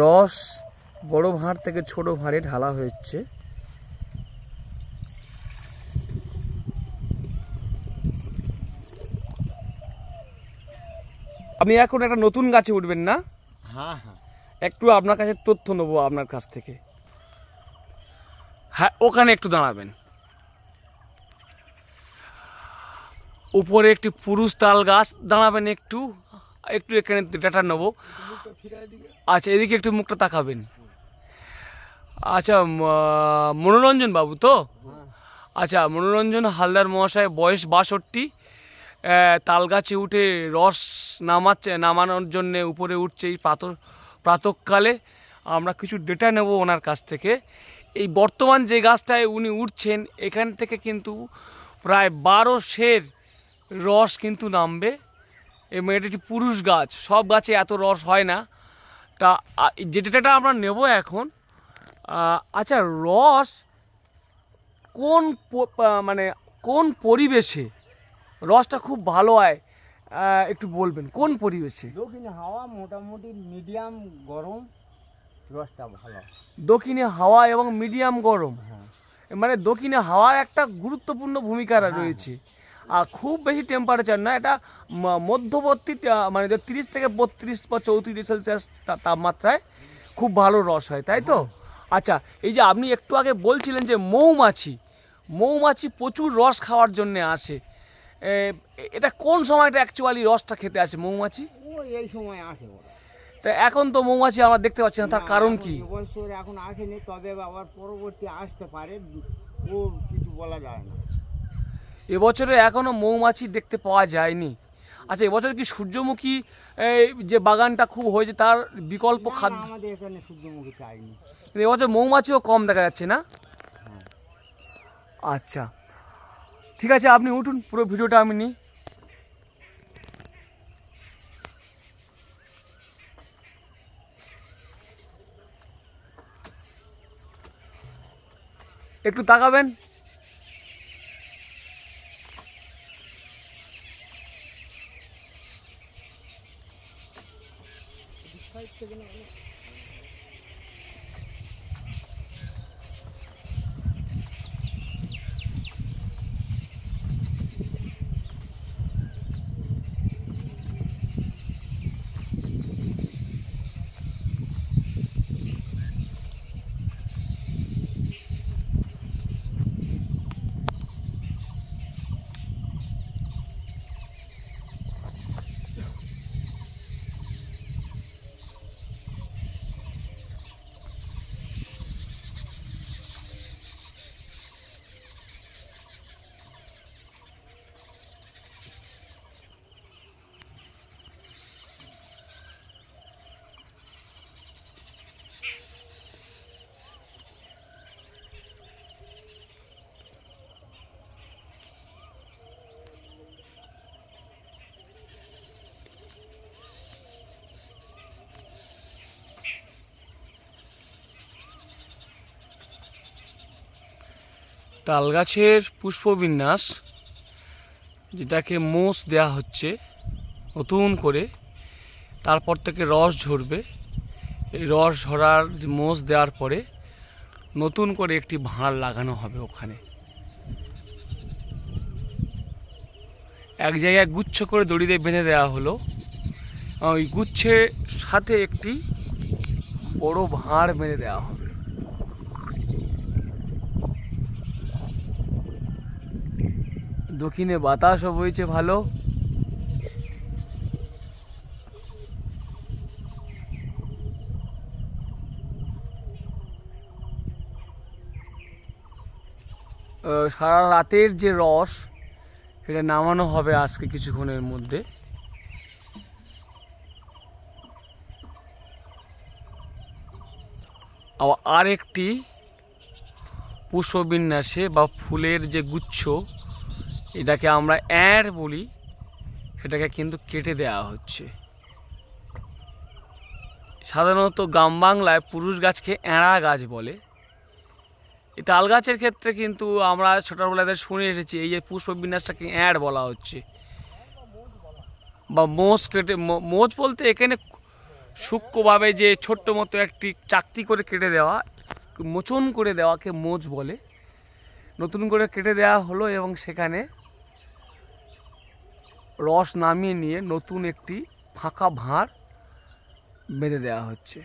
রস বড় ভাঁড় থেকে ছোট ভাঁড়ে ঢালা হচ্ছে। আপনি এখন একটা নতুন গাছে উঠবেন না? হ্যাঁ হ্যাঁ, একটু আপনার কাছে তথ্য নেবো আপনার কাছ থেকে। হ্যাঁ, ওখানে একটু দাঁড়াবেন। উপরে একটি পুরুষ তাল গাছ, দাঁড়াবেন একটু, একটু এখানে ডাটা নেবো। আচ্ছা, এদিকে একটু মুখটা তাকাবেন। আচ্ছা, মনোরঞ্জন বাবু তো? আচ্ছা, মনোরঞ্জন হালদার মহাশয়, বয়স 62, তাল গাছে উঠে রস নামানোর জন্যে উপরে উঠছে এই প্রাতঃকালে। আমরা কিছু ডেটা নেব ওনার কাছ থেকে। এই বর্তমান যে গাছটায় উনি উঠছেন, এখান থেকে কিন্তু প্রায় 12 সের রস কিন্তু নামবে, এবং এটা একটি পুরুষ গাছ। সব গাছে এত রস হয় না। তা যে ডেটাটা আমরা নেব এখন, আচ্ছা, রস কোন মানে কোন পরিবেশে রসটা খুব ভালো হয় একটু বলবেন, কোন পরিবেশে? দক্ষিণে হাওয়া মোটামুটি মিডিয়াম গরম, রসটা ভালো। দক্ষিণে হাওয়া এবং মিডিয়াম গরম, হ্যাঁ, মানে দক্ষিণে হাওয়ার একটা গুরুত্বপূর্ণ ভূমিকা রয়েছে। আর খুব বেশি টেম্পারেচার না, এটা মধ্যবর্তী, মানে 30 থেকে 32 বা 34 সেলসিয়াস তাপমাত্রায় খুব ভালো রস হয়, তাই তো? আচ্ছা, এই যে আপনি একটু আগে বলছিলেন যে মৌমাছি প্রচুর রস খাওয়ার জন্য আসে, এটা কোন সময়টা অ্যাকচুয়ালি রসটা খেতে আসে মৌমাছি? ও এই সময় আসে ওরা। তা এখন তো মৌমাছি আমরা দেখতে পাচ্ছি না, তার কারণ কি? এবছর এখন আসেনি, তবে আবার পরবর্তী আসতে পারে, ও কিছু বলা যায় না। এবছরে এখনো মৌমাছি দেখতে পাওয়া যায়নি। আচ্ছা, এবছর কি সূর্যমুখী যে বাগানটা খুব হয়েছে, তার বিকল্প খাদ্য? আমাদের এখানে সূর্যমুখী চাইনি, এবছর মৌমাছিও কম দেখা যাচ্ছে না? আচ্ছা, ঠিক আছে, আপনি উঠুন, পুরো ভিডিওটা আমি নিই। একটু তাকাবেন। তাল গাছের পুষ্পবিন্যাস, যেটাকে মোষ দেয়া হচ্ছে নতুন করে, তারপর থেকে রস ঝরবে। এই রস ঝরার যে মোষ দেওয়ার পরে নতুন করে একটি ভাঁড় লাগানো হবে ওখানে। এক জায়গায় গুচ্ছ করে দড়ি দিয়ে বেঁধে দেওয়া হলো, ওই গুচ্ছের সাথে একটি বড় ভাঁড় বেঁধে দেওয়া হবে। দক্ষিণে বাতাসও বইছে ভালো। সারা রাতের যে রস, সেটা নামানো হবে আজকে কিছুক্ষণের মধ্যে। আর একটি পুষ্পবিন্যাসে বা ফুলের যে গুচ্ছ, এটাকে আমরা এঁড় বলি, সেটাকে কিন্তু কেটে দেওয়া হচ্ছে। সাধারণত গ্রাম বাংলায় পুরুষ গাছকে এঁড়া গাছ বলে। এই তাল গাছের ক্ষেত্রে কিন্তু আমরা ছোটবেলাতে শুনে এসেছি এই যে পুষ্পবিন্যাসটাকে এঁড় বলা হচ্ছে, বা মোষ কেটে। মোষ বলতে এখানে সূক্ষ্মভাবে যে ছোট্ট মতো একটি চাকতি করে কেটে দেওয়া, মোচন করে দেওয়াকে মোচ বলে, নতুন করে কেটে দেওয়া হলো এবং সেখানে রস নামিয়ে নিয়ে নতুন একটি ফাঁকা ভাঁড় বেঁধে দেওয়া হচ্ছে।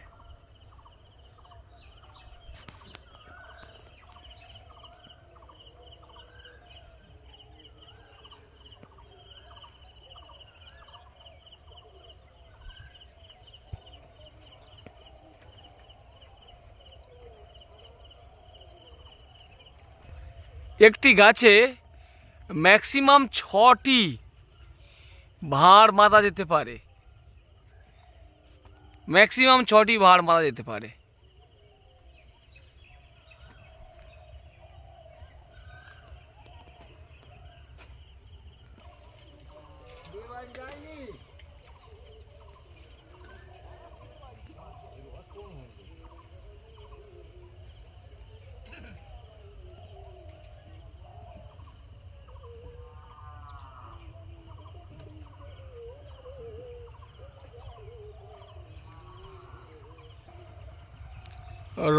একটি গাছে ম্যাক্সিমাম 6টি ভাঁড় বাঁধা যেতে পারে, ম্যাক্সিমাম 6টি ভাঁড় বাঁধা যেতে পারে।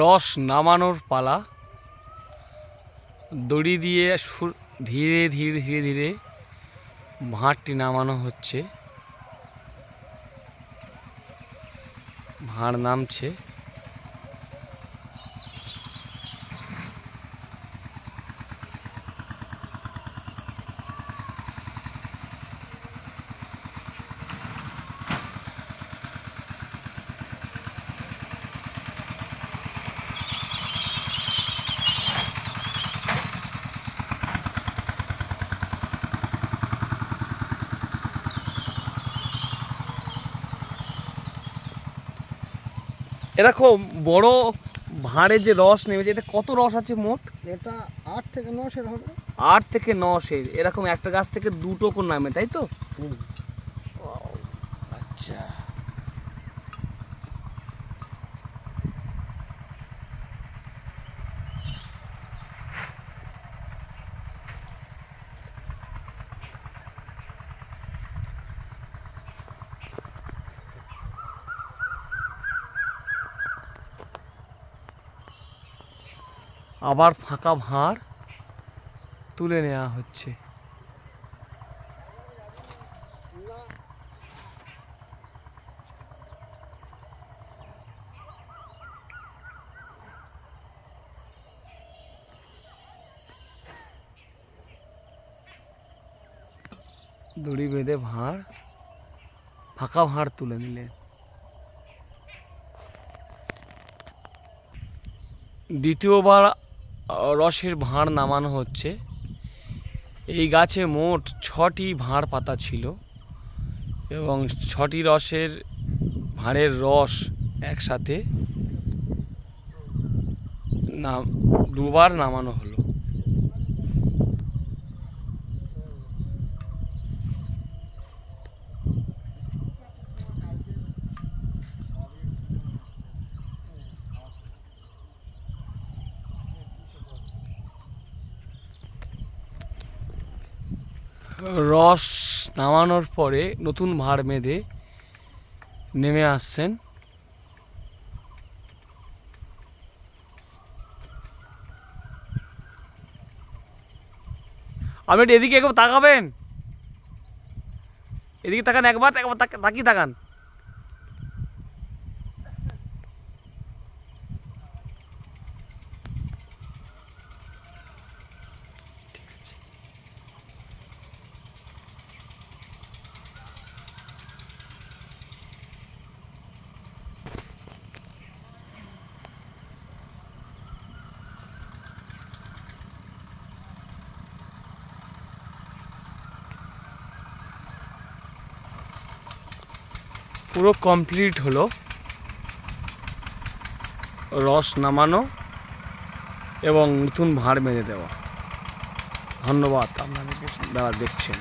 রস নামানোর পালা। দড়ি দিয়ে ধীরে ধীরে ধীরে ধীরে ভাঁড়টি নামানো হচ্ছে। ভাঁড় নামছে। এরকম বড় ভাঁড়ে যে রস নেমেছে, এটা কত রস আছে মোট? এটা 8 থেকে 9 সের হবে। 8 থেকে 9 সের। এরকম একটা গাছ থেকে 2টো করে নামে, তাই তো? আচ্ছা। আবার ফাঁকা ভাঁড় তুলে নেওয়া হচ্ছে। দড়ি বেঁধে ফাঁকা ভাঁড় তুলে নিলেন। দ্বিতীয়বার রসের ভাঁড় নামানো হচ্ছে। এই গাছে মোট 6টি ভাঁড় পাতা ছিল এবং 6টি ভাঁড়ের রস একসাথে দুবার নামানো হলো। রস নামানোর পরে নতুন ভাঁড় বেঁধে নেমে আসছেন। আপনি এদিকে একবার তাকাবেন, এদিকে তাকান, একবার তাকিয়ে তাকান। পুরো কমপ্লিট হলো রস নামানো এবং নতুন ভাঁড় বেঁধে দেওয়া। ধন্যবাদ আপনাদেরকে যারা দেখছেন।